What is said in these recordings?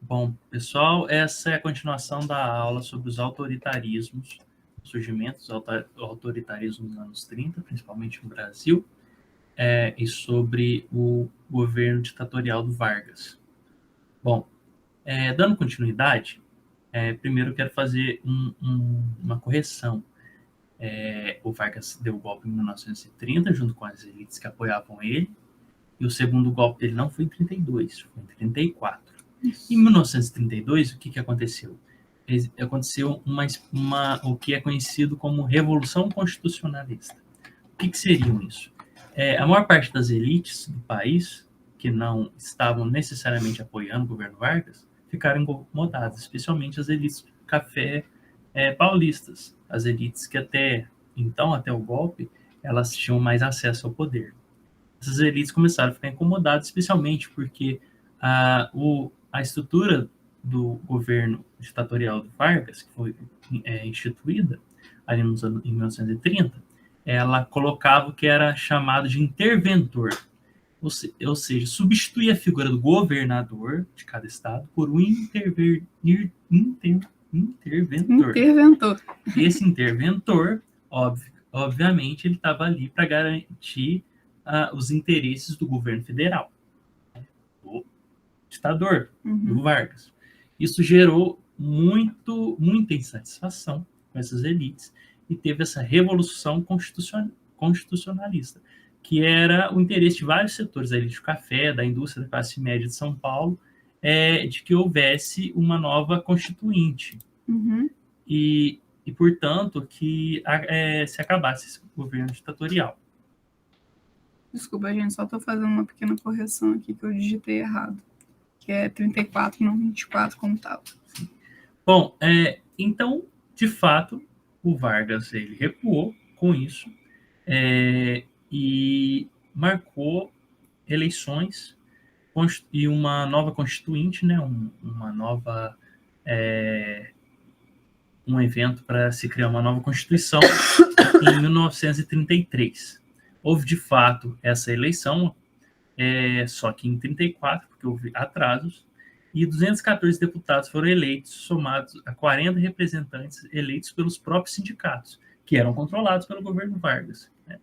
Bom, pessoal, essa é a continuação da aula sobre os autoritarismos, o surgimento dos autoritarismos nos anos 30, principalmente no Brasil, e sobre o governo ditatorial do Vargas. Bom, dando continuidade, primeiro eu quero fazer uma correção. O Vargas deu o golpe em 1930, junto com as elites que apoiavam ele, e o segundo golpe dele não foi em 32, foi em 34. Em 1932, o que aconteceu? Aconteceu o que é conhecido como Revolução Constitucionalista. O que seria isso? A maior parte das elites do país, que não estavam necessariamente apoiando o governo Vargas, ficaram incomodadas, especialmente as elites café paulistas, as elites que até o golpe, elas tinham mais acesso ao poder. Essas elites começaram a ficar incomodadas, especialmente porque a estrutura do governo ditatorial do Vargas, que foi instituída ali em 1930, ela colocava o que era chamado de interventor, ou seja, substituía a figura do governador de cada estado por um interventor. Esse interventor, obviamente, ele estava ali para garantir os interesses do governo federal, do ditador, do Vargas. Isso gerou muita insatisfação com essas elites e teve essa revolução constitucionalista, que era o interesse de vários setores, da elite do café, da indústria, da classe média de São Paulo, de que houvesse uma nova constituinte. E, portanto, que se acabasse esse governo ditatorial. Desculpa, gente, só estou fazendo uma pequena correção aqui que eu digitei errado, que é 34, não 24, como estava. Bom, então, de fato, o Vargas ele recuou com isso e marcou eleições e uma nova constituinte, né, um evento para se criar uma nova Constituição em 1933. Houve, de fato, essa eleição, só que em 34, porque houve atrasos, e 214 deputados foram eleitos, somados a 40 representantes eleitos pelos próprios sindicatos, que eram controlados pelo governo Vargas. Né?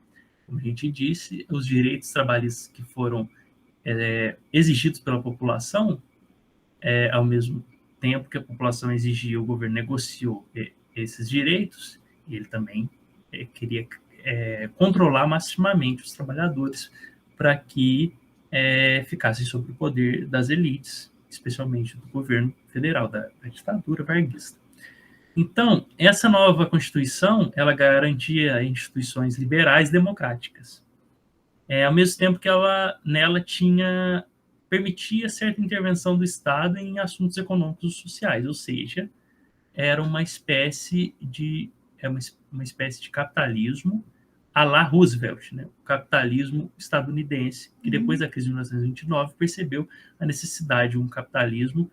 Como a gente disse, os direitos trabalhistas que foram exigidos pela população, ao mesmo tempo que a população exigia, o governo negociou esses direitos, e ele também queria controlar maximamente os trabalhadores para que ficassem sob o poder das elites, especialmente do governo federal, da ditadura varguista. Então, essa nova Constituição, ela garantia instituições liberais democráticas, ao mesmo tempo que nela permitia certa intervenção do Estado em assuntos econômicos e sociais, ou seja, era uma espécie de capitalismo à la Roosevelt, né? O capitalismo estadunidense, que depois da crise de 1929 percebeu a necessidade de um capitalismo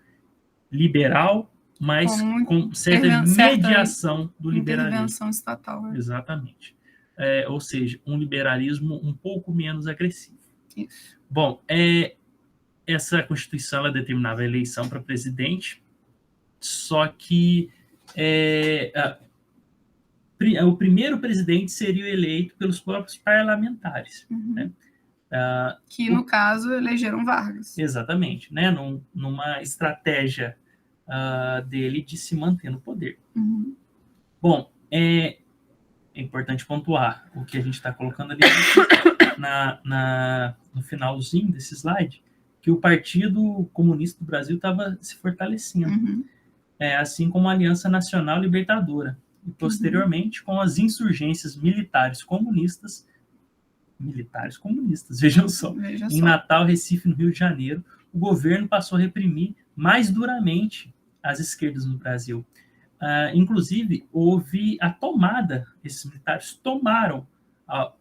liberal, mas com certa mediação do liberalismo. Intervenção estatal. Né? Exatamente. Ou seja, um liberalismo um pouco menos agressivo. Isso. Bom, essa Constituição ela determinava a eleição para presidente, só que o primeiro presidente seria eleito pelos próprios parlamentares. Né? Que, no caso, elegeram Vargas. Exatamente, né? Numa estratégia dele de se manter no poder. Bom, é importante pontuar o que a gente está colocando ali no finalzinho desse slide, que o Partido Comunista do Brasil estava se fortalecendo, assim como a Aliança Nacional Libertadora, e posteriormente com as insurgências militares comunistas, vejam só, em Natal, Recife, no Rio de Janeiro, o governo passou a reprimir mais duramente as esquerdas no Brasil. Inclusive, houve a tomada, esses militares tomaram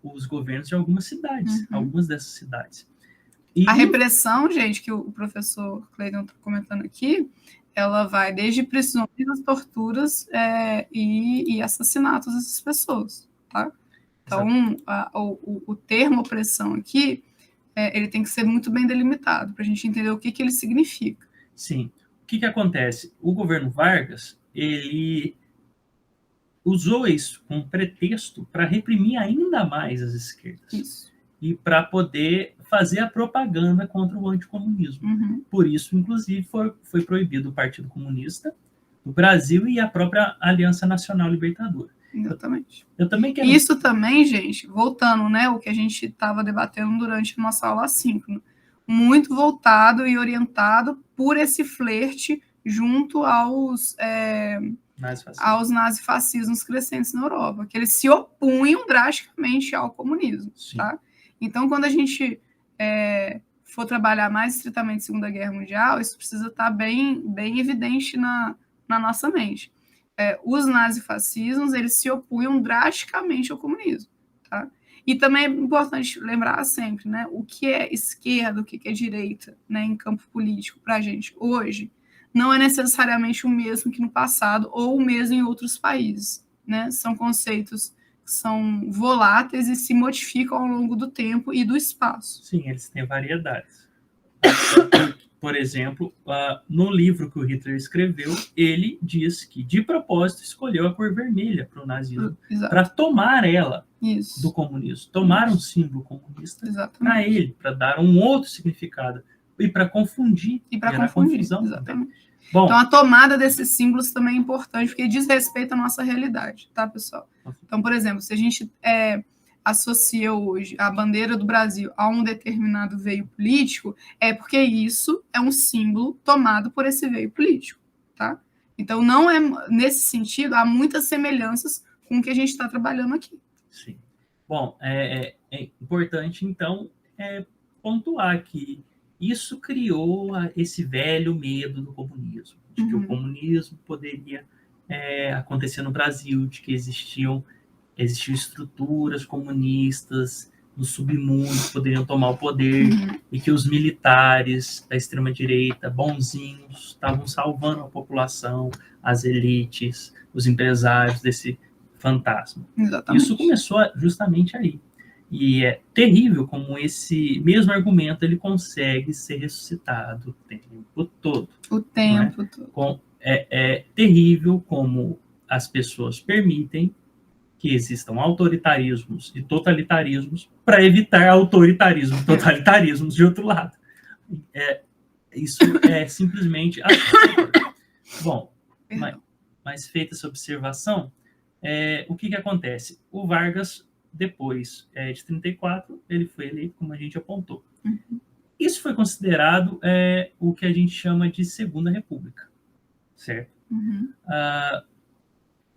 os governos de algumas cidades, algumas dessas cidades. E a repressão, gente, que o professor Cleiton está comentando aqui, ela vai desde prisões, torturas e assassinatos dessas pessoas, tá? Então, o termo opressão aqui, ele tem que ser muito bem delimitado para a gente entender o que ele significa. Sim. O que acontece? O governo Vargas, ele usou isso como pretexto para reprimir ainda mais as esquerdas. Isso. E para poder fazer a propaganda contra o anticomunismo. Uhum. Por isso, inclusive, foi proibido o Partido Comunista do Brasil e a própria Aliança Nacional Libertadora. Exatamente. Eu também quero... Isso também, gente, voltando, né, o que a gente estava debatendo durante a nossa aula assíncrona, muito voltado e orientado por esse flerte junto aos nazifascismos crescentes na Europa, que eles se opunham drasticamente ao comunismo, tá? Então, quando a gente for trabalhar mais estritamente a Segunda Guerra Mundial, isso precisa estar bem evidente na nossa mente. Os nazifascismos, eles se opunham drasticamente ao comunismo, tá? E também é importante lembrar sempre, né, o que é esquerda, o que é direita, né, em campo político para a gente hoje, não é necessariamente o mesmo que no passado ou o mesmo em outros países, né? São conceitos que são voláteis e se modificam ao longo do tempo e do espaço. Sim, eles têm variedades. Por exemplo, no livro que o Hitler escreveu, ele diz que, de propósito, escolheu a cor vermelha para o nazismo, para tomar ela do comunismo, tomar um símbolo comunista para ele, para dar um outro significado e para confundir, e para confundir, confusão. Exatamente. Bom, então, a tomada desses símbolos também é importante, porque diz respeito à nossa realidade, tá, pessoal? Então, por exemplo, se a gente associa hoje a bandeira do Brasil a um determinado veio político, é porque isso é um símbolo tomado por esse veio político, tá? Então, não é nesse sentido, há muitas semelhanças com o que a gente está trabalhando aqui. Sim. Bom, é importante, então, pontuar que isso criou esse velho medo do comunismo, de que o comunismo poderia acontecer no Brasil, de que existiam estruturas comunistas no submundo que poderiam tomar o poder e que os militares da extrema-direita, bonzinhos, estavam salvando a população, as elites, os empresários desse fantasma. Exatamente. Isso começou justamente aí. E é terrível como esse mesmo argumento ele consegue ser ressuscitado o tempo todo. O tempo todo. É terrível como as pessoas permitem que existam autoritarismos e totalitarismos para evitar autoritarismo e totalitarismos de outro lado. Isso é simplesmente assustador. Bom, mas feita essa observação, o que acontece? O Vargas, depois de 34, ele foi eleito, como a gente apontou. Isso foi considerado o que a gente chama de Segunda República, certo?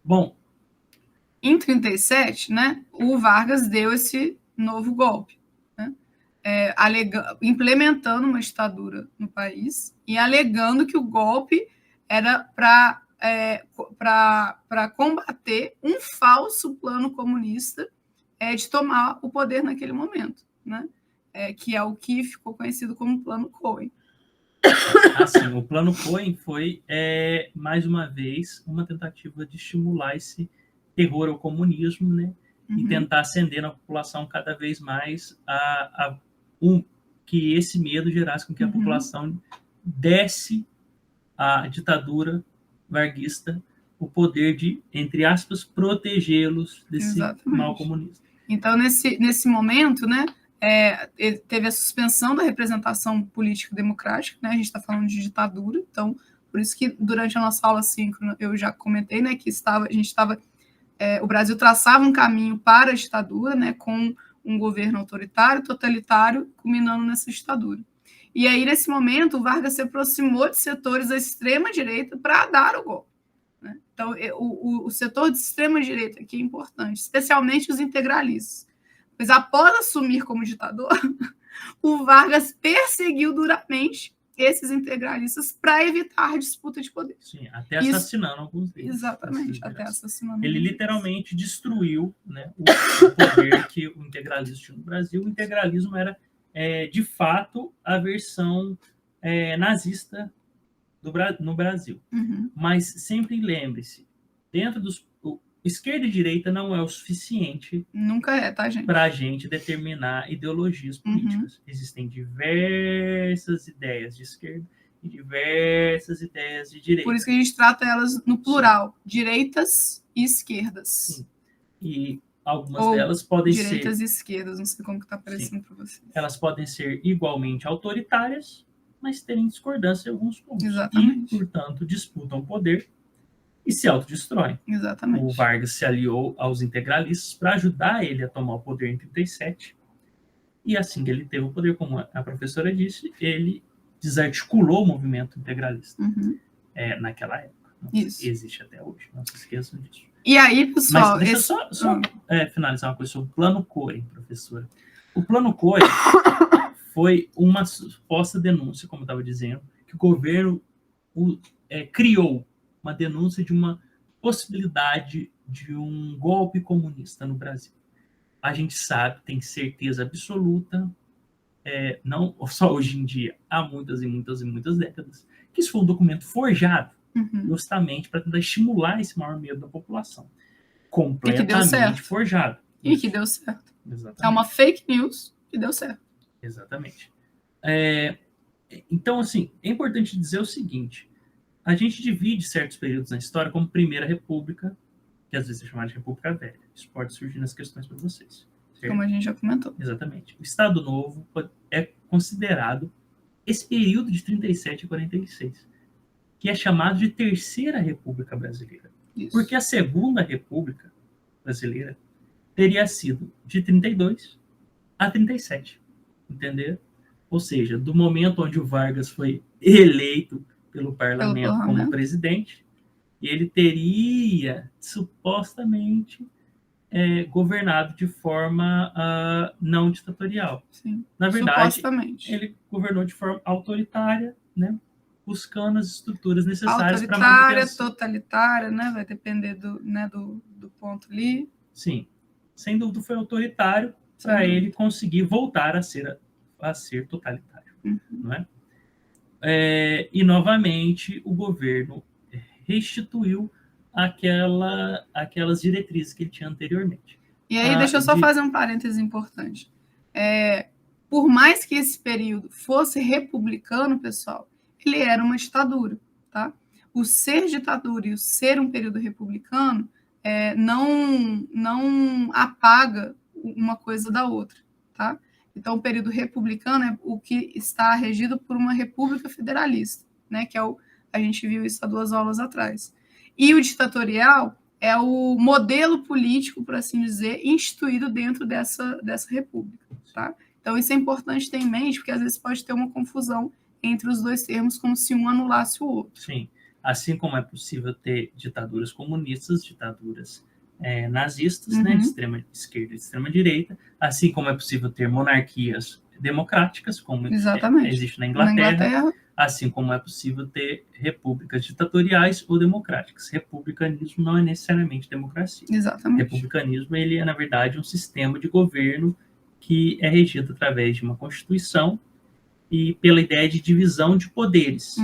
Bom, em 37, né, o Vargas deu esse novo golpe, né, implementando uma ditadura no país e alegando que o golpe era para combater um falso plano comunista de tomar o poder naquele momento, né, que é o que ficou conhecido como Plano Cohen. Assim, o Plano Cohen foi, mais uma vez, uma tentativa de estimular esse terror ao comunismo, né? E tentar acender na população cada vez mais que esse medo gerasse com que a população desse à ditadura varguista o poder de, entre aspas, protegê-los desse mal comunista. Então, nesse momento, né, teve a suspensão da representação político-democrática, né? A gente está falando de ditadura, então, por isso que durante a nossa aula síncrona eu já comentei, né, que o Brasil traçava um caminho para a ditadura, né, com um governo autoritário, totalitário, culminando nessa ditadura. E aí, nesse momento, o Vargas se aproximou de setores da extrema-direita para dar o golpe, né? Então, o setor de extrema-direita aqui é importante, especialmente os integralistas. Pois, após assumir como ditador, o Vargas perseguiu duramente esses integralistas para evitar a disputa de poder. Sim, até assassinando alguns deles. Exatamente, até assassinando. Ele literalmente destruiu, né, o poder que o integralismo tinha no Brasil. O integralismo era, de fato, a versão nazista no Brasil. Mas sempre lembre-se, dentro dos... Esquerda e direita não é o suficiente tá, gente? para a gente determinar ideologias políticas. Existem diversas ideias de esquerda e diversas ideias de direita. Por isso que a gente trata elas no plural, direitas e esquerdas. Sim. E algumas delas podem direitas ser... e esquerdas, não sei como que está aparecendo para vocês. Elas podem ser igualmente autoritárias, mas terem discordância em alguns pontos. Exatamente. E, portanto, disputam poder e se autodestroem. Exatamente. O Vargas se aliou aos integralistas para ajudar ele a tomar o poder em 37. E assim que ele teve o poder, como a professora disse, ele desarticulou o movimento integralista. Naquela época. Isso. Existe até hoje, não se esqueçam disso. E aí, pessoal... Mas deixa eu só finalizar uma coisa sobre o Plano Cohen, professora. O Plano Cohen foi uma suposta denúncia, como eu estava dizendo, que o governo criou uma denúncia de uma possibilidade de um golpe comunista no Brasil. A gente sabe, tem certeza absoluta, não só hoje em dia, há muitas e muitas e muitas décadas, que isso foi um documento forjado, justamente para tentar estimular esse maior medo da população. Completamente forjado. E que deu certo. Exatamente. É uma fake news que deu certo. Exatamente. Então, assim, é importante dizer o seguinte: a gente divide certos períodos na história como Primeira República, que às vezes é chamada de República Velha. Isso pode surgir nas questões para vocês. Certo? Como a gente já comentou. Exatamente. O Estado Novo é considerado esse período de 37 a 46, que é chamado de Terceira República Brasileira. Isso. Porque a Segunda República Brasileira teria sido de 32 a 37. Entendeu? Ou seja, do momento onde o Vargas foi eleito pelo parlamento como presidente, ele teria supostamente governado de forma não ditatorial. Sim, na verdade, ele governou de forma autoritária, né, buscando as estruturas necessárias para manutenção. Totalitária, né, vai depender do ponto ali. Sim, sem dúvida foi autoritário para ele conseguir voltar a ser totalitário. Não é? E, novamente, o governo restituiu aquelas diretrizes que ele tinha anteriormente. E aí, deixa eu só fazer um parêntese importante. Por mais que esse período fosse republicano, pessoal, ele era uma ditadura, tá? O ser ditadura e o ser um período republicano não apaga uma coisa da outra, tá? Então, o período republicano é o que está regido por uma república federalista, né? Que a gente viu isso há 2 aulas atrás. E o ditatorial é o modelo político, por assim dizer, instituído dentro dessa república, tá? Então, isso é importante ter em mente, porque às vezes pode ter uma confusão entre os dois termos, como se um anulasse o outro. Sim, assim como é possível ter ditaduras comunistas, ditaduras nazistas, né, de extrema esquerda e de extrema direita, assim como é possível ter monarquias democráticas, como existe na Inglaterra, assim como é possível ter repúblicas ditatoriais ou democráticas. Republicanismo não é necessariamente democracia. Exatamente. Republicanismo, ele é, na verdade, um sistema de governo que é regido através de uma constituição e pela ideia de divisão de poderes.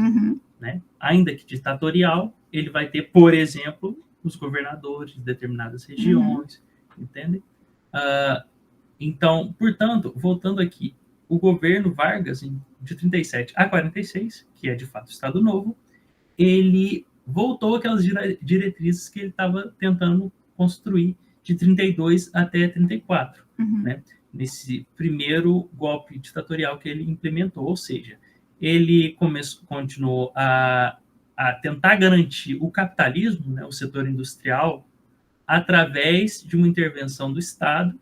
Né? Ainda que ditatorial, ele vai ter, por exemplo, os governadores de determinadas regiões, entende? Então, portanto, voltando aqui, o governo Vargas, de 37 a 46, que é de fato o Estado Novo, ele voltou aquelas diretrizes que ele estava tentando construir de 32 até 34, né? Nesse primeiro golpe ditatorial que ele implementou, ou seja, ele continuou a tentar garantir o capitalismo, né, o setor industrial, através de uma intervenção do Estado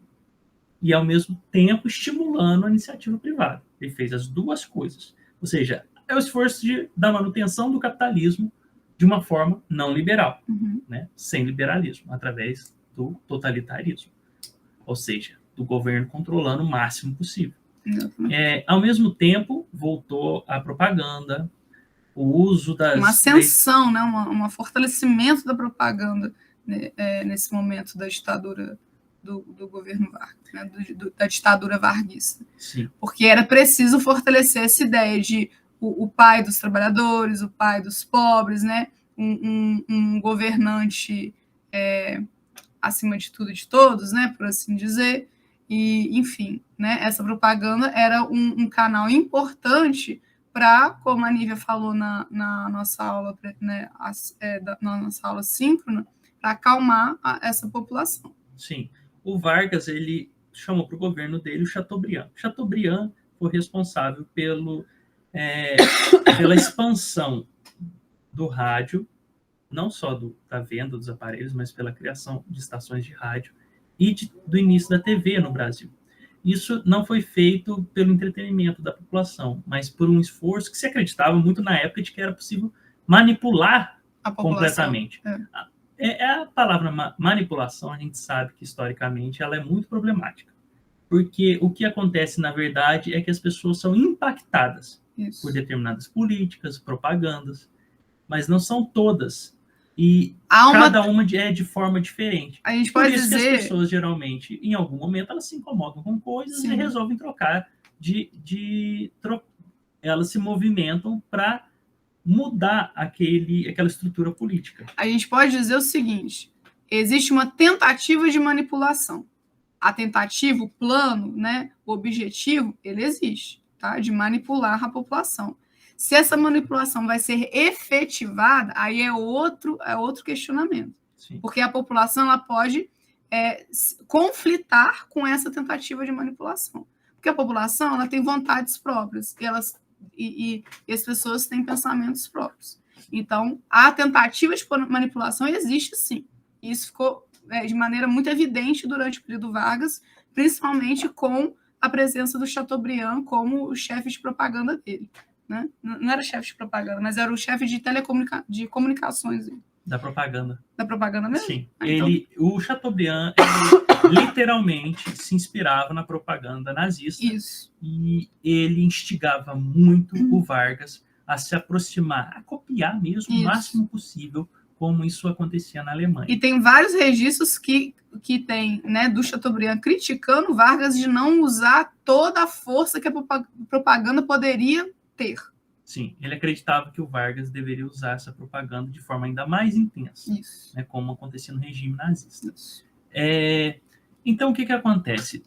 e, ao mesmo tempo, estimulando a iniciativa privada. Ele fez as duas coisas. Ou seja, é o esforço da manutenção do capitalismo de uma forma não liberal, né, sem liberalismo, através do totalitarismo. Ou seja, do governo controlando o máximo possível. Ao mesmo tempo, voltou a propaganda, o uso das... Uma ascensão, né? Um fortalecimento da propaganda, né? Nesse momento da ditadura do governo Vargas, né? Da ditadura varguista. Sim. Porque era preciso fortalecer essa ideia de o pai dos trabalhadores, o pai dos pobres, né? Um governante acima de tudo e de todos, né? Por assim dizer. E, enfim, né? Essa propaganda era um canal importante para, como a Nívia falou na nossa aula, né, na nossa aula síncrona, para acalmar essa população. Sim. O Vargas, ele chamou para o governo dele o Chateaubriand. Chateaubriand foi responsável pela expansão do rádio, não só da venda dos aparelhos, mas pela criação de estações de rádio e do início da TV no Brasil. Isso não foi feito pelo entretenimento da população, mas por um esforço que se acreditava muito na época de que era possível manipular A população. completamente. A palavra manipulação, a gente sabe que historicamente ela é muito problemática, porque o que acontece na verdade é que as pessoas são impactadas por determinadas políticas, propagandas, mas não são todas. E cada uma é de forma diferente. A gente pode dizer que as pessoas, geralmente, em algum momento, elas se incomodam com coisas e resolvem trocar elas se movimentam para mudar aquela estrutura política. A gente pode dizer o seguinte: existe uma tentativa de manipulação. A tentativa, o plano, né, o objetivo, ele existe, tá? De manipular a população. Se essa manipulação vai ser efetivada, aí é outro questionamento. Sim. Porque a população ela pode conflitar com essa tentativa de manipulação. Porque a população ela tem vontades próprias e as pessoas têm pensamentos próprios. Então, a tentativa de manipulação existe sim. Isso ficou de maneira muito evidente durante o período Vargas, principalmente com a presença do Chateaubriand como o chefe de propaganda dele. Né? Não era chefe de propaganda, mas era o chefe de comunicações. Da propaganda. Da propaganda mesmo? Sim. Então... O Chateaubriand literalmente se inspirava na propaganda nazista. Isso. E ele instigava muito o Vargas a se aproximar, a copiar mesmo o máximo possível como isso acontecia na Alemanha. E tem vários registros que tem, né, do Chateaubriand criticando Vargas de não usar toda a força que a propaganda poderia ter. Sim, ele acreditava que o Vargas deveria usar essa propaganda de forma ainda mais intensa, né, como acontecia no regime nazista. Então, o que acontece?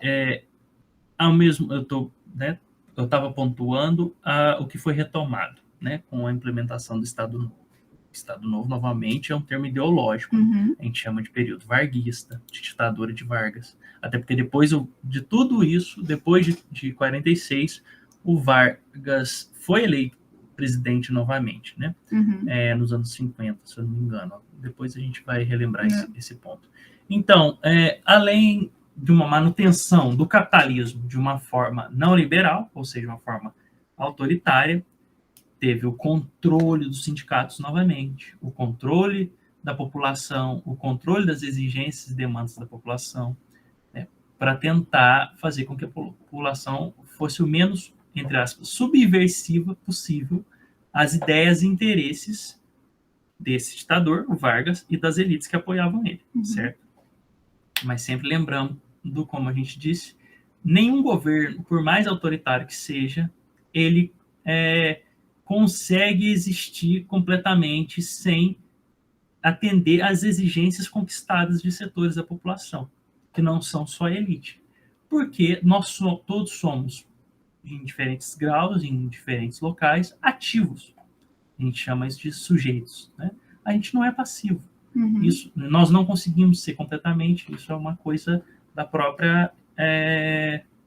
Eu estava pontuando o que foi retomado, né, com a implementação do Estado Novo. Estado Novo, novamente, é um termo ideológico. A gente chama de período varguista, de ditadura de Vargas. Até porque depois de tudo isso, depois de 46, o Vargas foi eleito presidente novamente, né? Nos anos 50, se eu não me engano. Depois a gente vai relembrar esse ponto. Então, além de uma manutenção do capitalismo de uma forma não liberal, ou seja, uma forma autoritária, teve o controle dos sindicatos novamente, o controle da população, o controle das exigências e demandas da população, né, para tentar fazer com que a população fosse o menos, entre aspas, subversiva possível às ideias e interesses desse ditador, o Vargas, e das elites que apoiavam ele, certo? Mas sempre lembrando, como a gente disse, nenhum governo, por mais autoritário que seja, ele consegue existir completamente sem atender às exigências conquistadas de setores da população, que não são só a elite. Porque nós todos somos, em diferentes graus, em diferentes locais, ativos. A gente chama isso de sujeitos, né? A gente não é passivo. Isso, nós não conseguimos ser completamente, isso é uma coisa da própria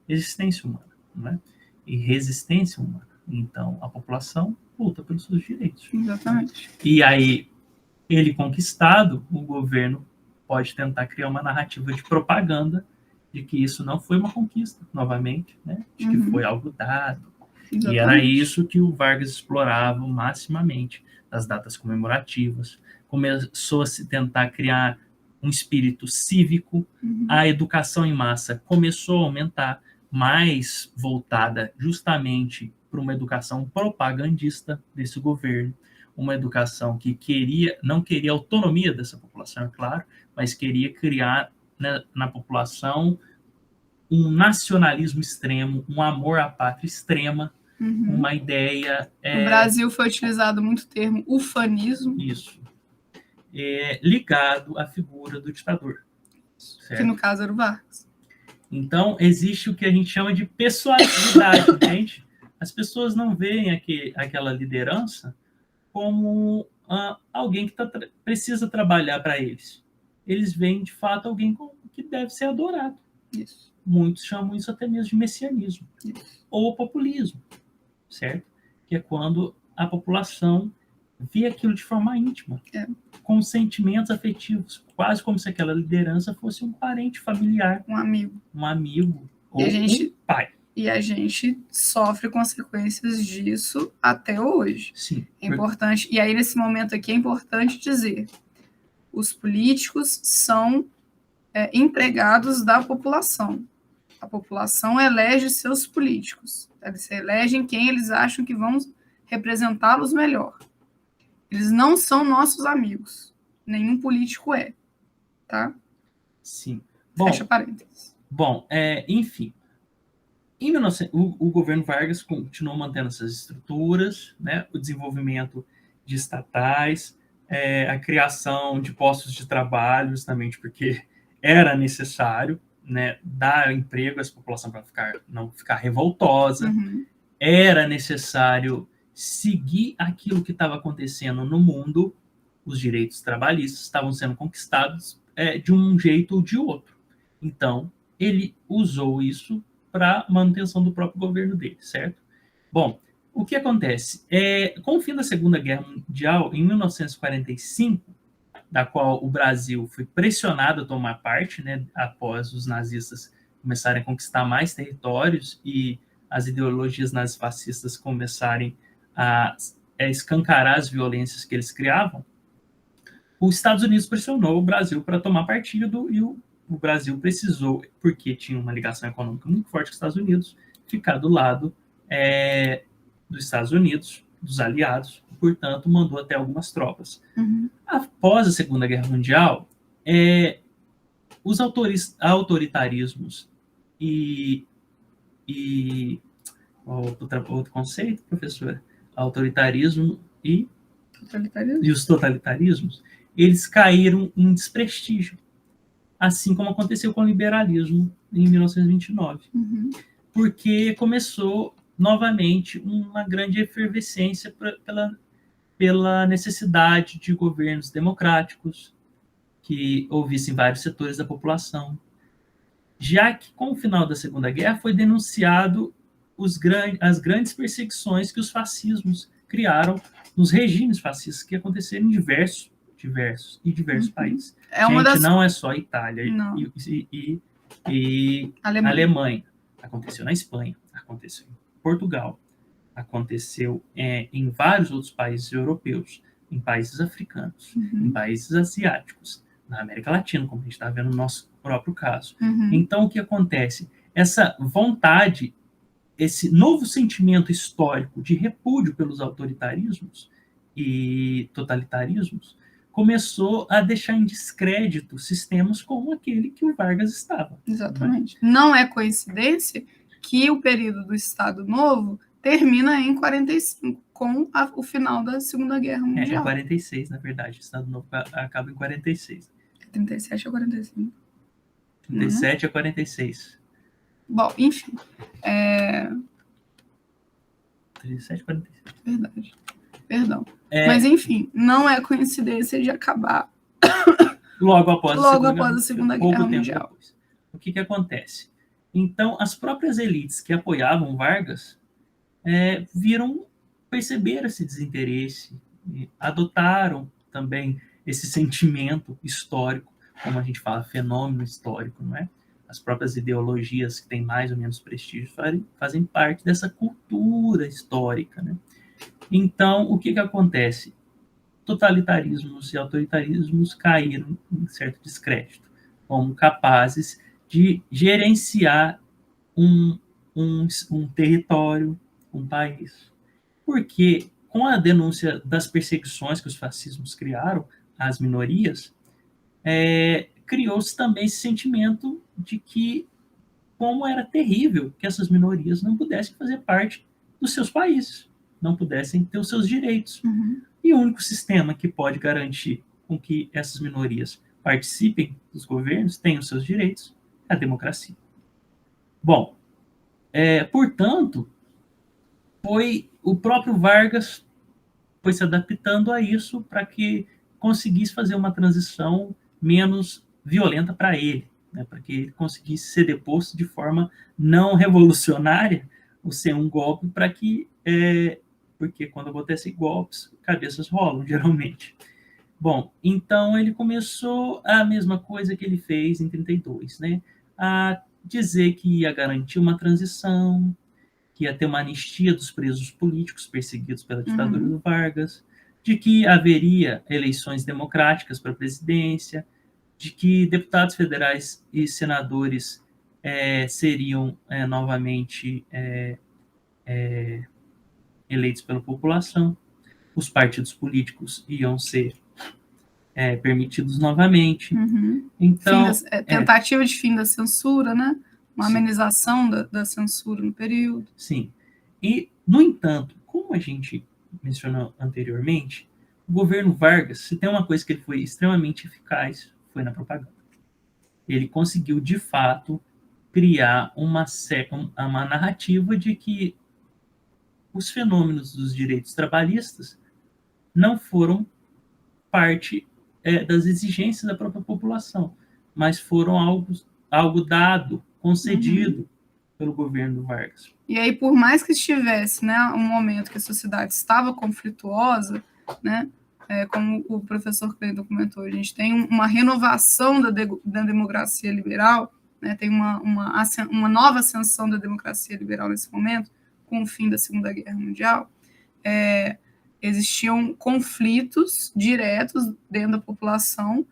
existência humana, né? E resistência humana. Então, a população luta pelos seus direitos. Exatamente. E aí, ele conquistado, o governo pode tentar criar uma narrativa de propaganda de que isso não foi uma conquista, novamente, né? De que foi algo dado. Exatamente. E era isso que o Vargas explorava maximamente, das datas comemorativas. Começou a se tentar criar um espírito cívico, a educação em massa começou a aumentar, mais voltada justamente para uma educação propagandista desse governo, uma educação que não queria autonomia dessa população, é claro, mas queria criar, né, na população um nacionalismo extremo, um amor à pátria extrema, uma ideia... No Brasil foi utilizado muito o termo ufanismo. Isso. Ligado à figura do ditador. Certo? Que no caso era o Vargas. Então, existe o que a gente chama de pessoalidade, entende? As pessoas não veem aquela liderança como alguém que precisa trabalhar para eles. Eles veem, de fato, alguém que deve ser adorado. Isso. Muitos chamam isso até mesmo de messianismo. Isso. Ou populismo, certo? Que é quando a população vê aquilo de forma íntima, com sentimentos afetivos, quase como se aquela liderança fosse um parente familiar. Um amigo. Um amigo ou um pai. E a gente sofre consequências disso até hoje. Sim. É importante. E aí, nesse momento aqui, é importante dizer: os políticos são empregados da população. A população elege seus políticos. Eles elegem quem eles acham que vão representá-los melhor. Eles não são nossos amigos. Nenhum político é. Tá? Sim. Fecha parênteses. Bom, enfim. Em 1900, o governo Vargas continuou mantendo essas estruturas, né? O desenvolvimento de estatais, a criação de postos de trabalho, justamente porque era necessário, né, dar emprego a essa população para não ficar revoltosa. Uhum. Era necessário seguir aquilo que estava acontecendo no mundo. Os direitos trabalhistas estavam sendo conquistados de um jeito ou de outro. Então, ele usou isso para manutenção do próprio governo dele, certo? Bom, o que acontece? Com o fim da Segunda Guerra Mundial, em 1945, da qual o Brasil foi pressionado a tomar parte, né, após os nazistas começarem a conquistar mais territórios e as ideologias nazifascistas começarem a escancarar as violências que eles criavam, os Estados Unidos pressionou o Brasil para tomar partido e o Brasil precisou, porque tinha uma ligação econômica muito forte com os Estados Unidos, ficar do lado dos Estados Unidos, dos aliados, portanto, mandou até algumas tropas. Uhum. Após a Segunda Guerra Mundial, os autoritarismos outro conceito, professora? Autoritarismo e os totalitarismos, eles caíram em desprestígio, assim como aconteceu com o liberalismo em 1929. Uhum. Porque começou novamente uma grande efervescência pela necessidade de governos democráticos que ouvissem vários setores da população. Já que, com o final da Segunda Guerra, foi denunciado as grandes perseguições que os fascismos criaram nos regimes fascistas que aconteceram em diversos países. Não é só Itália e Alemanha. Aconteceu na Espanha, aconteceu em Portugal, aconteceu em vários outros países europeus, em países africanos, em países asiáticos, na América Latina, como a gente está vendo no nosso próprio caso. Então, o que acontece? Essa vontade, esse novo sentimento histórico de repúdio pelos autoritarismos e totalitarismos começou a deixar em descrédito sistemas como aquele que o Vargas estava. Exatamente. Não é coincidência que o período do Estado Novo termina em 45, com o final da Segunda Guerra Mundial. Em 46, na verdade. O Estado Novo acaba em 46. 37 a 45. 37 a 46. Bom, enfim. 37 a 46. Verdade. Perdão. Mas, enfim, não é coincidência de acabar logo após a Segunda Guerra Mundial. Depois. O que acontece? Então, as próprias elites que apoiavam Vargas perceberam esse desinteresse, adotaram também esse sentimento histórico, como a gente fala, fenômeno histórico, não é? As próprias ideologias que têm mais ou menos prestígio fazem parte dessa cultura histórica, né? Então, o que acontece? Totalitarismos e autoritarismos caíram em certo descrédito, como capazes de gerenciar um território, um país. Porque, com a denúncia das perseguições que os fascismos criaram às minorias, criou-se também esse sentimento de que como era terrível que essas minorias não pudessem fazer parte dos seus países, não pudessem ter os seus direitos. E o único sistema que pode garantir com que essas minorias participem dos governos, tenham os seus direitos, é a democracia. Bom, portanto, o próprio Vargas foi se adaptando a isso para que conseguisse fazer uma transição menos violenta para ele, né, para que ele conseguisse ser deposto de forma não revolucionária, ou ser um golpe, para que porque quando acontecem golpes, cabeças rolam, geralmente. Bom, então ele começou a mesma coisa que ele fez em 32, né, a dizer que ia garantir uma transição, que ia ter uma anistia dos presos políticos perseguidos pela ditadura do Vargas, de que haveria eleições democráticas para a presidência, de que deputados federais e senadores seriam novamente eleitos pela população, os partidos políticos iam ser permitidos novamente. Então, tentativa de fim da censura, né? Uma amenização da censura no período. Sim. E, no entanto, como a gente mencionou anteriormente, o governo Vargas, se tem uma coisa que ele foi extremamente eficaz, foi na propaganda. Ele conseguiu, de fato, criar uma narrativa de que os fenômenos dos direitos trabalhistas não foram parte das exigências da própria população, mas foram algo dado, concedido pelo governo Vargas. E aí, por mais que estivesse, né, um momento que a sociedade estava conflituosa, né, como o professor Cleiton comentou, a gente tem uma renovação da democracia liberal, né, tem uma nova ascensão da democracia liberal nesse momento, com o fim da Segunda Guerra Mundial. Existiam conflitos diretos dentro da população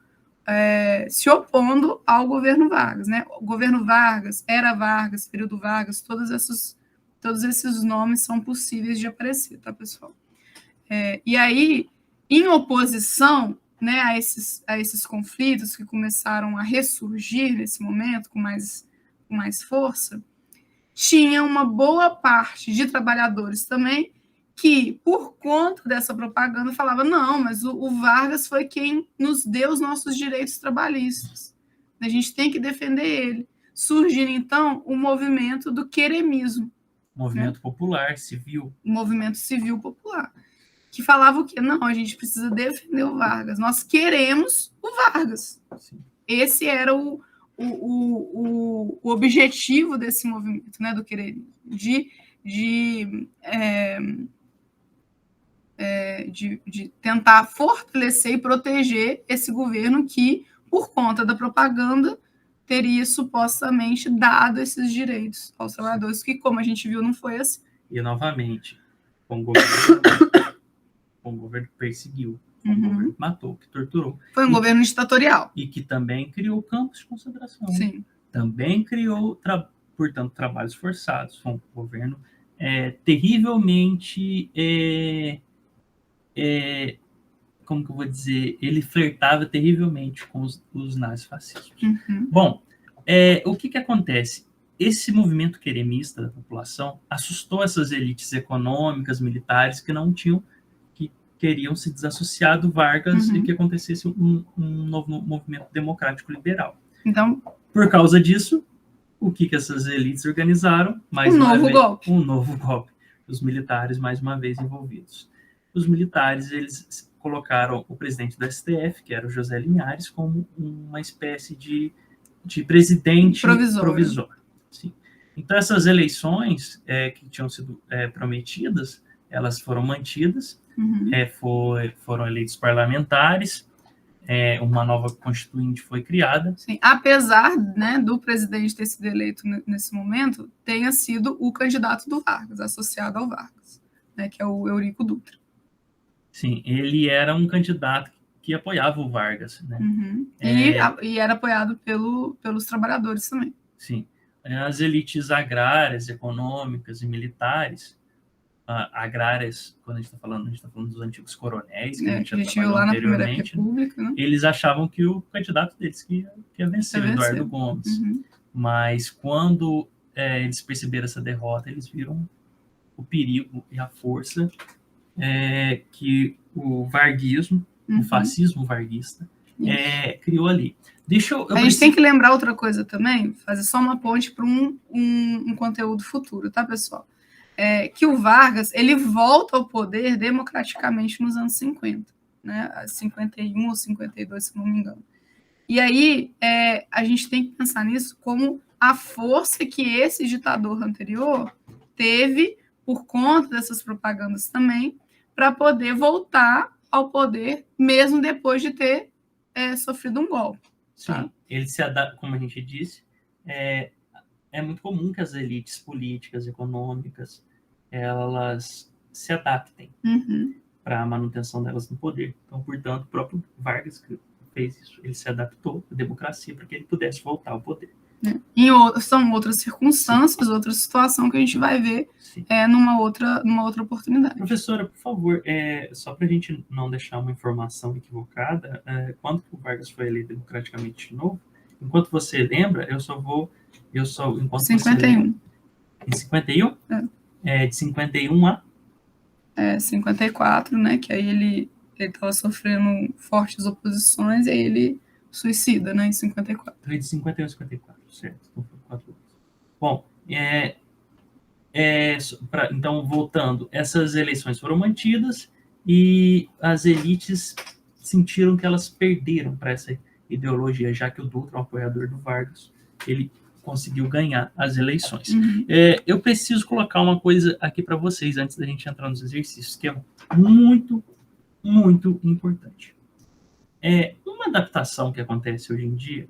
se opondo ao governo Vargas, né? O governo Vargas, era Vargas, período Vargas, todos esses nomes são possíveis de aparecer, tá, pessoal? E aí, em oposição, né, a esses conflitos que começaram a ressurgir nesse momento com mais força, tinha uma boa parte de trabalhadores também que, por conta dessa propaganda, falava, não, mas o Vargas foi quem nos deu os nossos direitos trabalhistas. A gente tem que defender ele. Surgindo, então, o movimento do queremismo. Movimento popular, civil. Movimento civil popular. Que falava o quê? Não, a gente precisa defender o Vargas. Nós queremos o Vargas. Sim. Esse era o objetivo desse movimento, né, do queremismo. De tentar fortalecer e proteger esse governo que, por conta da propaganda, teria supostamente dado esses direitos aos trabalhadores, que, como a gente viu, não foi assim. E, novamente, o governo perseguiu, o governo que matou, que torturou. Foi um governo ditatorial. E que também criou campos de concentração. Sim. Também criou, portanto, trabalhos forçados. Foi um governo terrivelmente... como que eu vou dizer? Ele flertava terrivelmente com os nazifascistas. Bom, o que acontece? Esse movimento queremista da população assustou essas elites econômicas, militares, que queriam se desassociar do Vargas e que acontecesse um novo movimento democrático liberal. Então, por causa disso, o que essas elites organizaram? Um novo golpe. Os militares, mais uma vez, envolvidos. Os militares, eles colocaram o presidente do STF, que era o José Linhares, como uma espécie de presidente provisório. Sim. Então, essas eleições que tinham sido prometidas, elas foram mantidas, foram eleitos parlamentares, uma nova constituinte foi criada. Sim. Apesar, né, do presidente ter sido eleito nesse momento, tenha sido o candidato do Vargas, associado ao Vargas, né, que é o Eurico Dutra. Sim, ele era um candidato que apoiava o Vargas, né? E era apoiado pelos trabalhadores também. Sim. As elites agrárias, econômicas e militares, agrárias, quando a gente está falando dos antigos coronéis, que a gente viu lá na Primeira República, né? Eles achavam que o candidato deles que ia vencer, o Eduardo Gomes. Mas quando eles perceberam essa derrota, eles viram o perigo e a força que o varguismo, o fascismo varguista, criou ali. A gente tem que lembrar outra coisa também, fazer só uma ponte para um conteúdo futuro, tá, pessoal? que o Vargas ele volta ao poder democraticamente nos anos 50, né? 51 ou 52, se não me engano. E aí a gente tem que pensar nisso como a força que esse ditador anterior teve por conta dessas propagandas também, para poder voltar ao poder, mesmo depois de ter sofrido um golpe. Tá? Sim, ele se adapta, como a gente disse, é muito comum que as elites políticas, econômicas, elas se adaptem para a manutenção delas no poder. Então, portanto, o próprio Vargas fez isso. Ele se adaptou à democracia para que ele pudesse voltar ao poder. São outras circunstâncias, outra situação que a gente vai ver numa outra oportunidade. Professora, por favor, só para a gente não deixar uma informação equivocada, quando o Vargas foi eleito democraticamente de novo, enquanto você lembra, enquanto 51. Você lembra, em 51? De 51 a? 54, né? Que aí ele estava sofrendo fortes oposições e aí ele suicida, né? Em 54. Foi de 51 a 54, certo? Então, foi 4 anos. Bom, então, voltando, essas eleições foram mantidas e as elites sentiram que elas perderam para essa ideologia, já que o Dutra, um apoiador do Vargas, ele conseguiu ganhar as eleições. Eu preciso colocar uma coisa aqui para vocês antes da gente entrar nos exercícios, que é muito, muito importante. Uma adaptação que acontece hoje em dia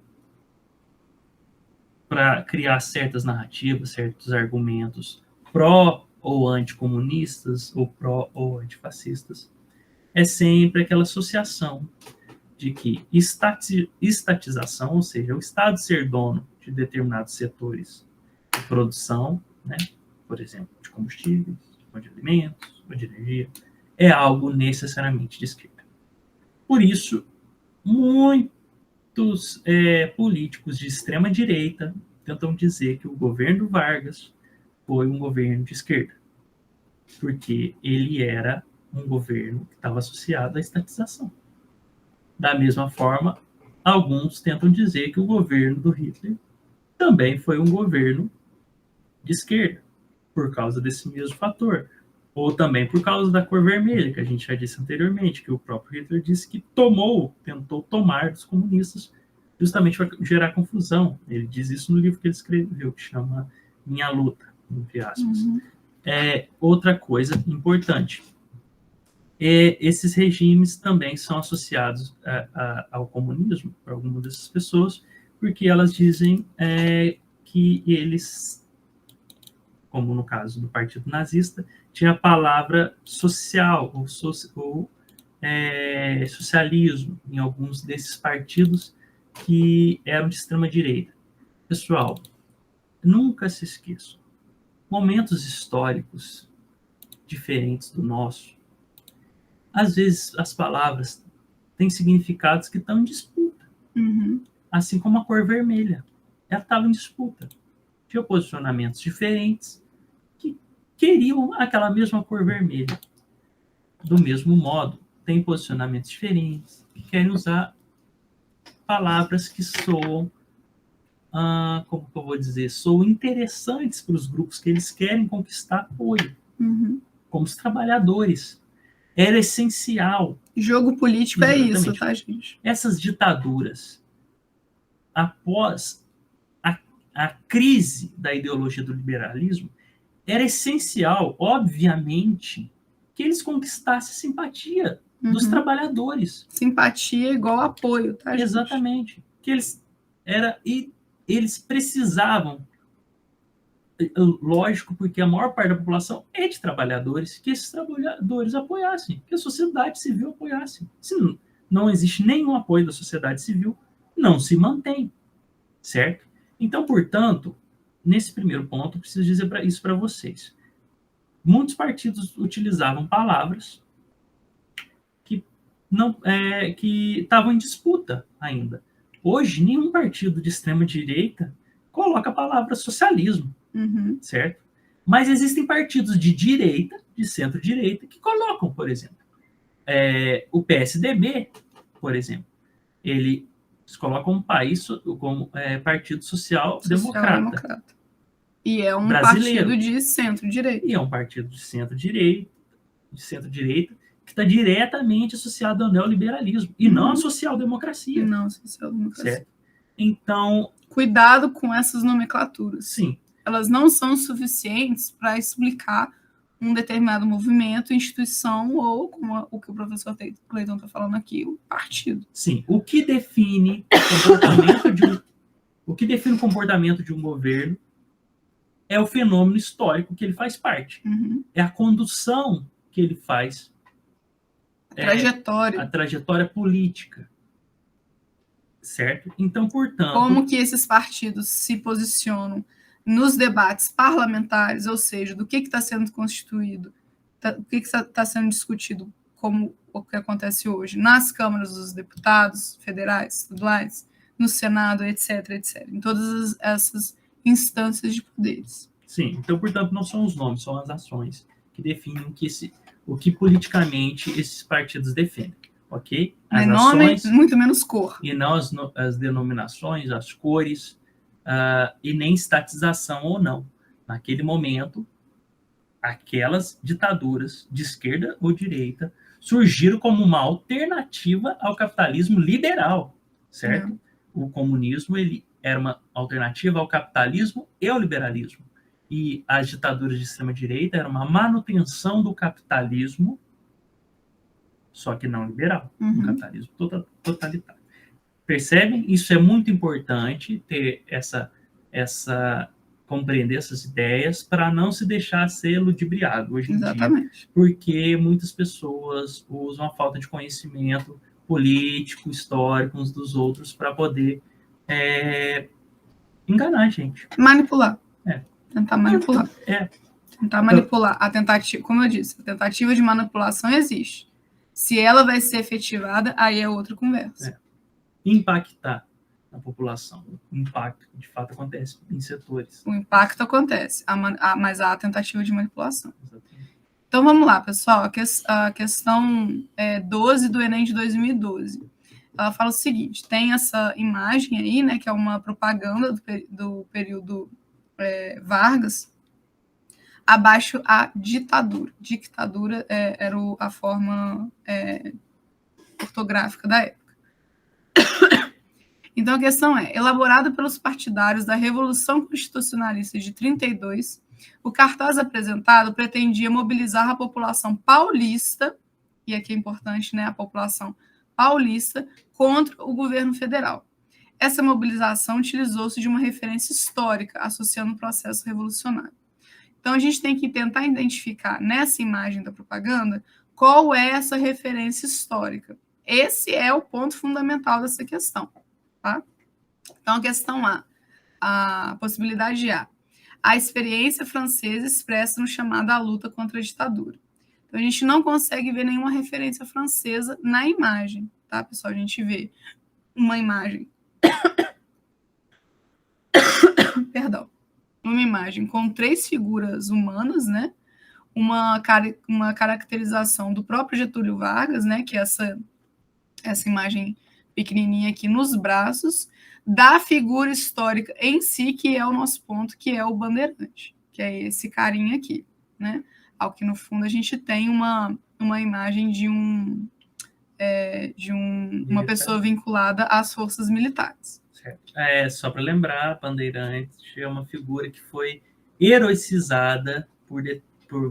para criar certas narrativas, certos argumentos pró ou anticomunistas, ou pró ou antifascistas, é sempre aquela associação de que estatização, ou seja, o Estado ser dono de determinados setores de produção, né, por exemplo, de combustíveis, ou de alimentos, ou de energia, é algo necessariamente de esquerda. Por isso, muitos políticos de extrema direita tentam dizer que o governo Vargas foi um governo de esquerda, porque ele era um governo que estava associado à estatização. Da mesma forma, alguns tentam dizer que o governo do Hitler também foi um governo de esquerda, por causa desse mesmo fator. Ou também por causa da cor vermelha, que a gente já disse anteriormente, que o próprio Hitler disse que tentou tomar dos comunistas justamente para gerar confusão. Ele diz isso no livro que ele escreveu, que chama Minha Luta, entre aspas. Outra coisa importante. Esses regimes também são associados ao comunismo, para algumas dessas pessoas, porque elas dizem que eles, como no caso do Partido Nazista, tinha a palavra social ou socialismo em alguns desses partidos que eram de extrema-direita. Pessoal, nunca se esqueçam, momentos históricos diferentes do nosso, às vezes as palavras têm significados que estão em disputa. Assim como a cor vermelha. Ela estava em disputa. Tinha posicionamentos diferentes que queriam aquela mesma cor vermelha. Do mesmo modo, tem posicionamentos diferentes que querem usar palavras que soam, como que eu vou dizer, soam interessantes para os grupos que eles querem conquistar apoio. Como os trabalhadores. Era essencial. Jogo político exatamente. É isso, tá, gente? Essas ditaduras, após a crise da ideologia do liberalismo, era essencial, obviamente, que eles conquistassem simpatia dos trabalhadores. Simpatia igual apoio, tá, gente? Exatamente. Que eles precisavam, lógico, porque a maior parte da população é de trabalhadores, que esses trabalhadores apoiassem, que a sociedade civil apoiasse. Se não existe nenhum apoio da sociedade civil, não se mantém, certo? Então, portanto, nesse primeiro ponto, eu preciso dizer isso para vocês. Muitos partidos utilizavam palavras que estavam em disputa ainda. Hoje, nenhum partido de extrema-direita coloca a palavra socialismo, certo? Mas existem partidos de direita, de centro-direita, que colocam, por exemplo, o PSDB, por exemplo, eles colocam um país como Partido Social Democrata. E é um brasileiro. partido de centro-direita. E é um partido de centro-direita, que está diretamente associado ao neoliberalismo, e não à social-democracia. E não à social-democracia. Certo? Então... Cuidado com essas nomenclaturas. Sim. Elas não são suficientes para explicar um determinado movimento, instituição ou, como o que o professor Cleiton está falando aqui, o partido. Sim. O que define o comportamento de um governo é o fenômeno histórico que ele faz parte. Uhum. É a condução que ele faz. A trajetória política. Certo? Então, portanto... Como que esses partidos se posicionam nos debates parlamentares, ou seja, do que está sendo constituído, o que está sendo discutido, como o que acontece hoje, nas câmaras dos deputados federais, estaduais, no Senado, etc., etc., em todas essas instâncias de poderes. Sim, então, portanto, não são os nomes, são as ações que definem o que politicamente esses partidos defendem. Ok? As ações, nome, muito menos cor. E não as denominações, as cores, e nem estatização ou não. Naquele momento, aquelas ditaduras de esquerda ou direita surgiram como uma alternativa ao capitalismo liberal, certo? O comunismo ele era uma alternativa ao capitalismo e ao liberalismo. E as ditaduras de extrema-direita eram uma manutenção do capitalismo, só que não liberal, um capitalismo totalitário. Percebem? Isso é muito importante, ter compreender essas ideias para não se deixar ser ludibriado hoje em dia, porque muitas pessoas usam a falta de conhecimento político, histórico uns dos outros para poder enganar a gente. Manipular. Tentar manipular. Tentar manipular. A tentativa, como eu disse, a tentativa de manipulação existe. Se ela vai ser efetivada, aí é outra conversa. Impactar na população. O impacto, de fato, acontece em setores. O impacto acontece, mas há a tentativa de manipulação. Exatamente. Então, vamos lá, pessoal. A questão 12 do Enem de 2012. Ela fala o seguinte, tem essa imagem aí, né, que é uma propaganda do período Vargas, abaixo a ditadura. Dictadura era a forma ortográfica da época. Então, a questão é, elaborado pelos partidários da Revolução Constitucionalista de 32, o cartaz apresentado pretendia mobilizar a população paulista, e aqui é importante, né, a população paulista, contra o governo federal. Essa mobilização utilizou-se de uma referência histórica, associando o processo revolucionário. Então, a gente tem que tentar identificar nessa imagem da propaganda qual é essa referência histórica. Esse é o ponto fundamental dessa questão. Tá? Então, a questão a possibilidade a experiência francesa expressa no chamado A Luta contra a Ditadura. Então, a gente não consegue ver nenhuma referência francesa na imagem, tá, pessoal? A gente vê uma imagem perdão, uma imagem com 3 figuras humanas, né? Uma caracterização do próprio Getúlio Vargas, né? Que é essa imagem pequenininha aqui nos braços, da figura histórica em si, que é o nosso ponto, que é o bandeirante, que é esse carinha aqui, né? Ao que no fundo a gente tem uma imagem de uma pessoa vinculada às forças militares. Certo. Só para lembrar, bandeirante é uma figura que foi heroicizada por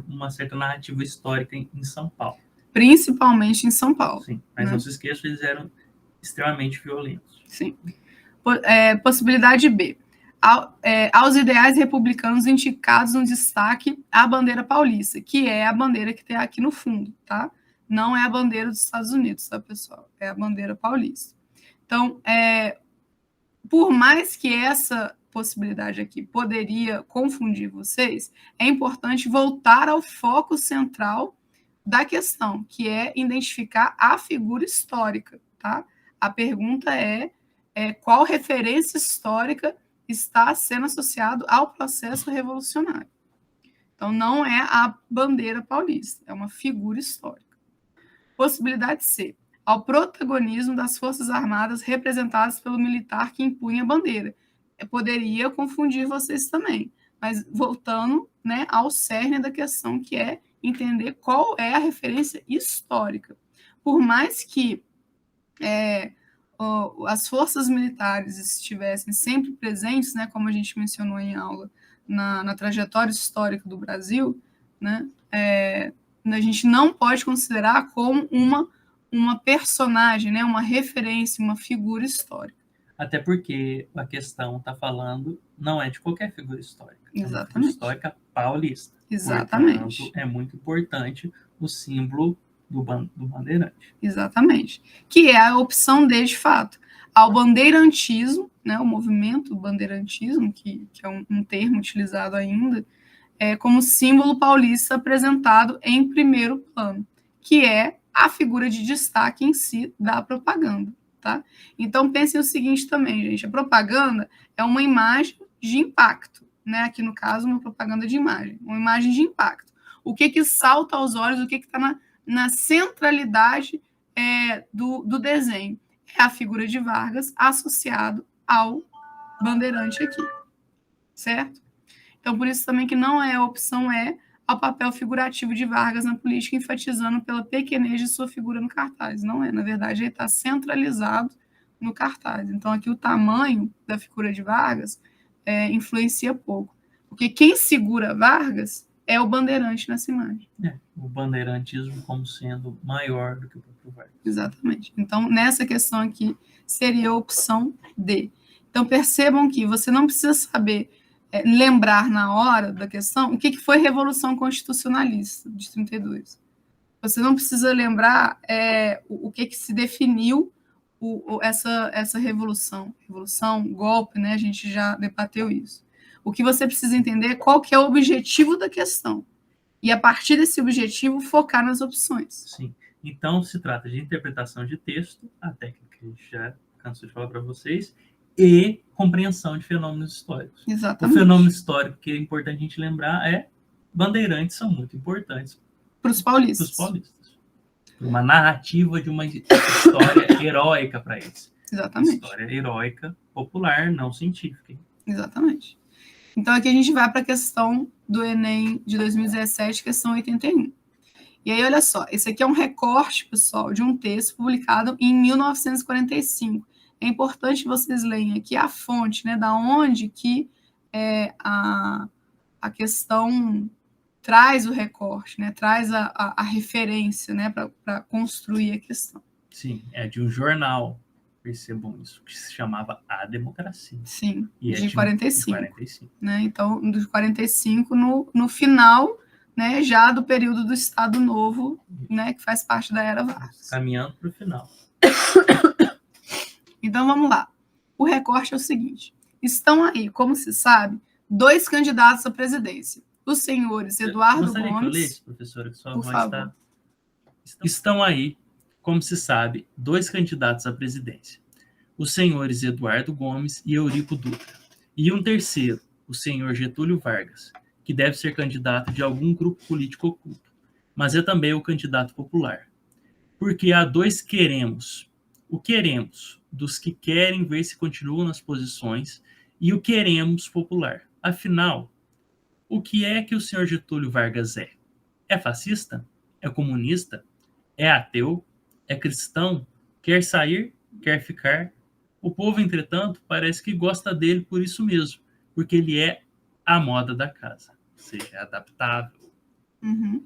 uma certa narrativa histórica em São Paulo. Principalmente em São Paulo. Sim, mas não se esqueça, eles eram extremamente violentos. Sim. Possibilidade B. Aos ideais republicanos indicados no destaque a bandeira paulista, que é a bandeira que tem aqui no fundo, tá? Não é a bandeira dos Estados Unidos, tá, pessoal? É a bandeira paulista. Então, por mais que essa possibilidade aqui poderia confundir vocês, é importante voltar ao foco central da questão, que é identificar a figura histórica, tá? A pergunta é qual referência histórica está sendo associado ao processo revolucionário. Então, não é a bandeira paulista, é uma figura histórica. Possibilidade C. Ao protagonismo das Forças Armadas representadas pelo militar que impunha a bandeira. Poderia confundir vocês também, Mas voltando, né, ao cerne da questão, que é entender qual é a referência histórica. Por mais que as forças militares estivessem sempre presentes, né, como a gente mencionou em aula, na trajetória histórica do Brasil, né, a gente não pode considerar como uma personagem, né, uma referência, uma figura histórica. Até porque a questão está falando não é de qualquer figura histórica, é uma figura histórica paulista. Exatamente. Portanto, é muito importante o símbolo do bandeirante. Exatamente. Que é a opção D, de fato. Ao bandeirantismo, né, o movimento bandeirantismo, que é um termo utilizado ainda, como símbolo paulista apresentado em primeiro plano, que é a figura de destaque em si da propaganda. Tá? Então, pensem o seguinte também, gente, a propaganda é uma imagem de impacto, né? Aqui no caso, uma propaganda de imagem, uma imagem de impacto. O que salta aos olhos, o que está na centralidade do desenho? É a figura de Vargas associado ao bandeirante aqui, certo? Então, por isso também que não é a opção ao papel figurativo de Vargas na política, enfatizando pela pequenez de sua figura no cartaz. Não é, na verdade, ele está centralizado no cartaz. Então, aqui o tamanho da figura de Vargas influencia pouco. Porque quem segura Vargas é o bandeirante nessa imagem. O bandeirantismo como sendo maior do que o próprio Vargas. Exatamente. Então, nessa questão aqui, seria a opção D. Então, percebam que você não precisa saber lembrar na hora da questão o que foi Revolução Constitucionalista de 32. Você não precisa lembrar o que se definiu essa revolução. Revolução, golpe, né? A gente já debateu isso. O que você precisa entender é qual que é o objetivo da questão. E, a partir desse objetivo, focar nas opções. Sim. Então, se trata de interpretação de texto, a técnica que a gente já cansou de falar para vocês, e compreensão de fenômenos históricos. Exatamente. O fenômeno histórico que é importante a gente lembrar bandeirantes são muito importantes para os paulistas. Uma narrativa de uma história heróica para eles. Exatamente. História heróica, popular, não científica. Exatamente. Então, aqui a gente vai para a questão do Enem de 2017, questão 81. E aí, olha só, esse aqui é um recorte, pessoal, de um texto publicado em 1945. É importante vocês leiam aqui a fonte, né, da onde que a questão traz o recorte, né, traz a referência, né, para construir a questão. Sim, é de um jornal, percebam isso, que se chamava A Democracia. Sim, e de 45. 45. Né? Então, de 45 no final, né, já do período do Estado Novo, né, que faz parte da Era Vargas. Caminhando para o final. Então, vamos lá. O recorte é o seguinte. Estão aí, como se sabe, 2 candidatos à presidência. Os senhores Eduardo Gomes... Que eu lesse, professora, que sua voz está... Estão aí, como se sabe, 2 candidatos à presidência. Os senhores Eduardo Gomes e Eurico Dutra. E um terceiro, o senhor Getúlio Vargas, que deve ser candidato de algum grupo político oculto, mas é também o candidato popular. Porque há 2 queremos. O queremos dos que querem ver se continuam nas posições e o queremos popular. Afinal, o que é que o senhor Getúlio Vargas é? É fascista? É comunista? É ateu? É cristão? Quer sair? Quer ficar? O povo, entretanto, parece que gosta dele por isso mesmo, porque ele é a moda da casa, ou seja, é adaptável. Uhum.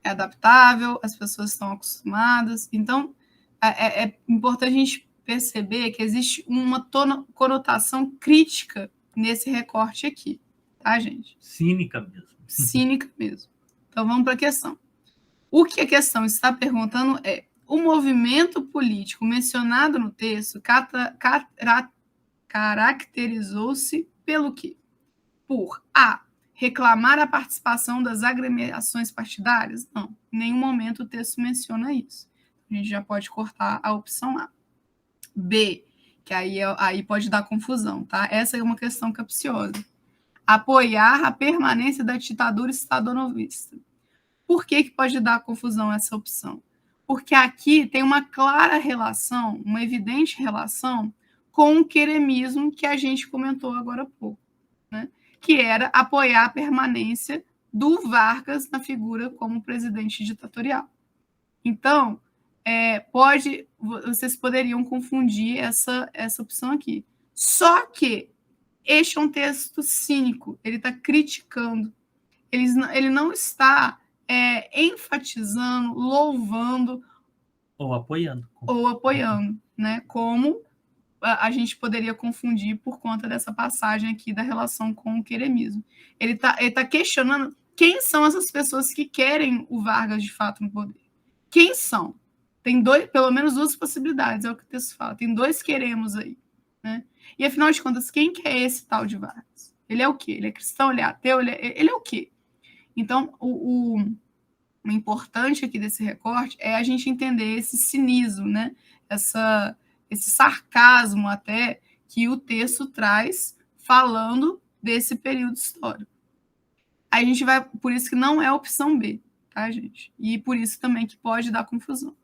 É adaptável, as pessoas estão acostumadas. Então, é importante a gente perceber que existe uma conotação crítica nesse recorte aqui, tá, gente? Cínica mesmo. Cínica mesmo. Então, vamos para a questão. O que a questão está perguntando é: o movimento político mencionado no texto caracterizou-se pelo quê? Por A, reclamar a participação das agremiações partidárias? Não, em nenhum momento o texto menciona isso. A gente já pode cortar a opção A. B, que aí pode dar confusão, tá? Essa é uma questão capciosa. Apoiar a permanência da ditadura estadonovista. Por que pode dar confusão essa opção? Porque aqui tem uma clara relação, uma evidente relação com o queremismo que a gente comentou agora há pouco, né? que era apoiar a permanência do Vargas na figura como presidente ditatorial. Então, vocês poderiam confundir essa opção aqui. Só que este é um texto cínico, ele está criticando, ele não está enfatizando, louvando ou apoiando, né? Como a gente poderia confundir por conta dessa passagem aqui da relação com o queremismo. Ele tá questionando quem são essas pessoas que querem o Vargas de fato no poder. Quem são? Tem pelo menos duas possibilidades, é o que o texto fala. Tem dois queremos aí, né? E afinal de contas, quem que é esse tal de Vargas? Ele é o quê? Ele é cristão? Ele é ateu? Ele é o quê? Então, o importante aqui desse recorte é a gente entender esse cinismo, né? Esse sarcasmo até que o texto traz falando desse período histórico. Aí a gente vai, por isso que não é a opção B, tá, gente? E por isso também que pode dar confusão.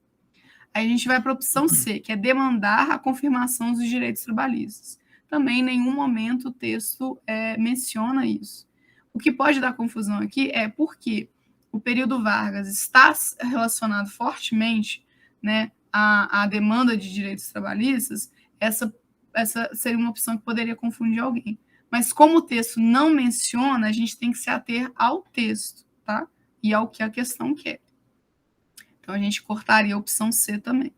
Aí a gente vai para a opção C, que é demandar a confirmação dos direitos trabalhistas. Também em nenhum momento o texto menciona isso. O que pode dar confusão aqui é porque o período Vargas está relacionado fortemente, né, à demanda de direitos trabalhistas. Essa seria uma opção que poderia confundir alguém. Mas como o texto não menciona, a gente tem que se ater ao texto, tá? E ao que a questão quer. Então, a gente cortaria a opção C também.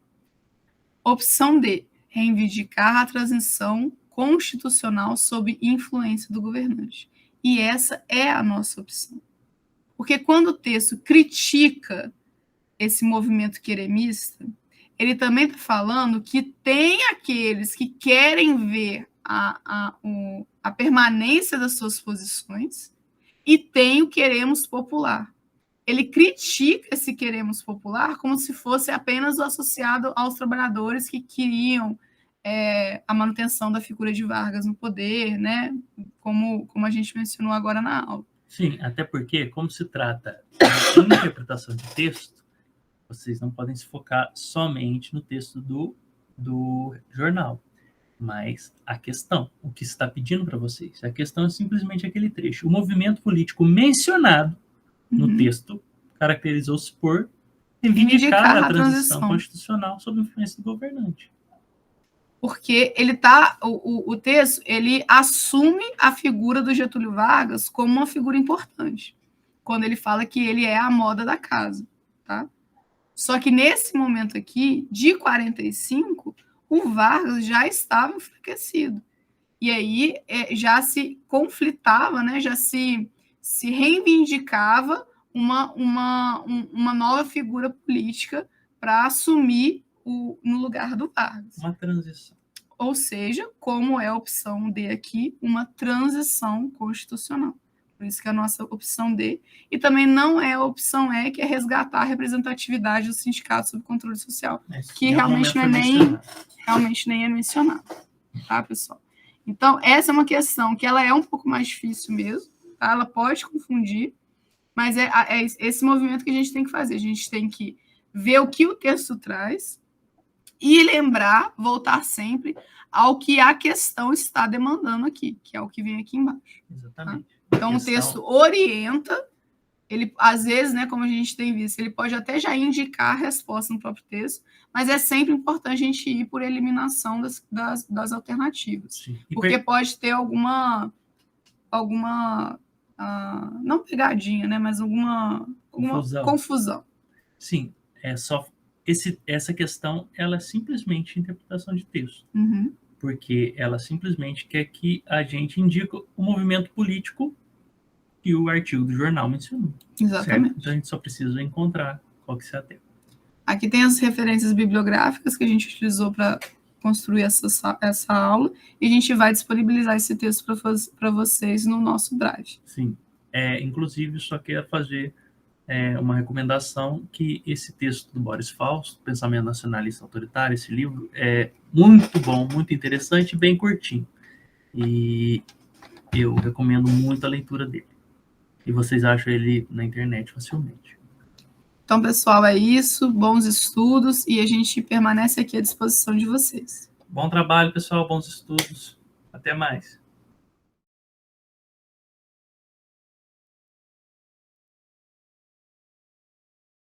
Opção D, reivindicar a transição constitucional sob influência do governante. E essa é a nossa opção. Porque quando o texto critica esse movimento queremista, ele também está falando que tem aqueles que querem ver a permanência das suas posições e tem o queremos popular. Ele critica esse queremos popular como se fosse apenas o associado aos trabalhadores que queriam a manutenção da figura de Vargas no poder, né? Como a gente mencionou agora na aula. Sim, até porque, como se trata de interpretação de texto, vocês não podem se focar somente no texto do jornal, mas a questão, o que está pedindo para vocês. A questão é simplesmente aquele trecho. O movimento político mencionado no texto caracterizou-se por reivindicar a transição constitucional sob influência do governante. Porque o texto ele assume a figura do Getúlio Vargas como uma figura importante, quando ele fala que ele é a moda da casa, tá? Só que nesse momento aqui, de 45, o Vargas já estava enfraquecido. E aí já se conflitava, né? Já se reivindicava uma nova figura política para assumir no lugar do Vargas. Uma transição. Ou seja, como é a opção D aqui, uma transição constitucional. Por isso que é a nossa opção D. E também não é a opção E, que é resgatar a representatividade do sindicato sob controle social, que realmente não é nem é mencionado. Tá, pessoal? Então, essa é uma questão que ela é um pouco mais difícil mesmo, tá? Ela pode confundir, mas é esse movimento que a gente tem que fazer. A gente tem que ver o que o texto traz e lembrar, voltar sempre ao que a questão está demandando aqui, que é o que vem aqui embaixo. Exatamente. Tá? Então, o texto orienta, ele, às vezes, né, como a gente tem visto, ele pode até já indicar a resposta no próprio texto, mas é sempre importante a gente ir por eliminação das alternativas. Sim. Porque pode ter alguma não pegadinha, né, mas alguma confusão. Sim, essa questão, ela é simplesmente interpretação de texto. Uhum. Porque ela simplesmente quer que a gente indique o movimento político que o artigo do jornal mencionou. Exatamente. Certo? Então a gente só precisa encontrar qual que se atém. Aqui tem as referências bibliográficas que a gente utilizou para construir essa aula, e a gente vai disponibilizar esse texto para vocês no nosso Drive. Sim. Inclusive, só queria fazer uma recomendação, que esse texto do Boris Fausto, Pensamento Nacionalista Autoritário, esse livro é muito bom, muito interessante e bem curtinho. E eu recomendo muito a leitura dele. E vocês acham ele na internet facilmente. Então, pessoal, é isso. Bons estudos, e a gente permanece aqui à disposição de vocês. Bom trabalho, pessoal. Bons estudos. Até mais.